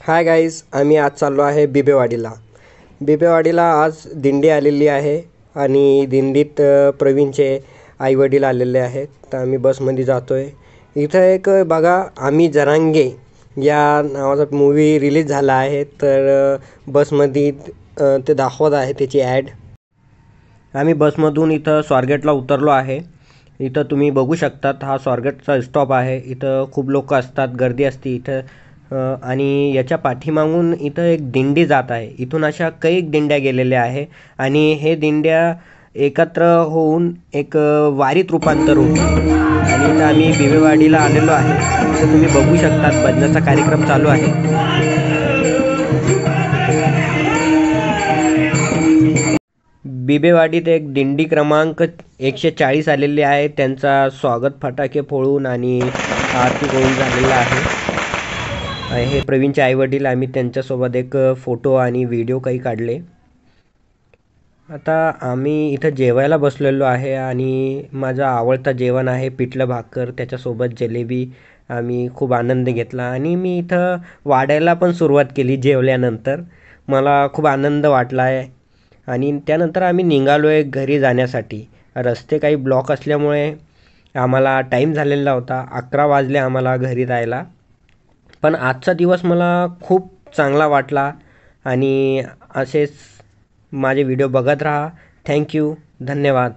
Hi guys, आम्ही आज चाललो आहे बिबेवाडीला. बिबेवाडीला आज दिंडी आलेली आहे आणि दिंडीत प्रवीणचे आईवडील आलेले आहेत. तर आम्ही बसमध्ये जातो आहे. इथं एक बघा, आम्ही जरांगे या नावाचा मूवी रिलीज झाला आहे. तर बसमध्ये ते दाखवत आहे त्याची ॲड. आम्ही बसमधून इथं स्वारगेटला उतरलो आहे. इथं तुम्ही बघू शकतात, हा स्वारगेटचा स्टॉप आहे. इथं खूप लोक असतात, गर्दी असते इथं. आणि याच्या पाठीमागून इथं एक दिंडी जात आहे. इथून अशा कैक दिंड्या गेलेल्या आहे आणि हे दिंड्या एकत्र होऊन एक वारीत रूपांतर होते. आणि इथं आम्ही बिबेवाडीला आलेलो आहे. इथं तुम्ही बघू शकतात, भजनाचा कार्यक्रम चालू आहे. बिबेवाडीत एक दिंडी क्रमांक 140 आलेली आहे. त्यांचा स्वागत फटाके फोडून आणि आरती करून झालेला आहे. हे प्रवीणचे आईवडील, आम्ही त्यांच्यासोबत एक फोटो आणि व्हिडिओ काही काढले. आता आम्ही इथं जेवायला बसलेलो आहे आणि माझा आवडता जेवण आहे पिठलं भाकर, त्याच्यासोबत जलेबी. आम्ही खूप आनंद घेतला आणि मी इथं वाढायला पण सुरुवात केली जेवल्यानंतर. मला खूप आनंद वाटला आहे. आणि त्यानंतर आम्ही निघालो आहे घरी जाण्यासाठी. रस्ते काही ब्लॉक असल्यामुळे आम्हाला टाईम झालेला होता. 11 वाजले आम्हाला घरी जायला. पण आजचा दिवस मला खूप चांगला वाटला आणि असेच माझे व्हिडिओ बघत राहा. थँक्यू, धन्यवाद.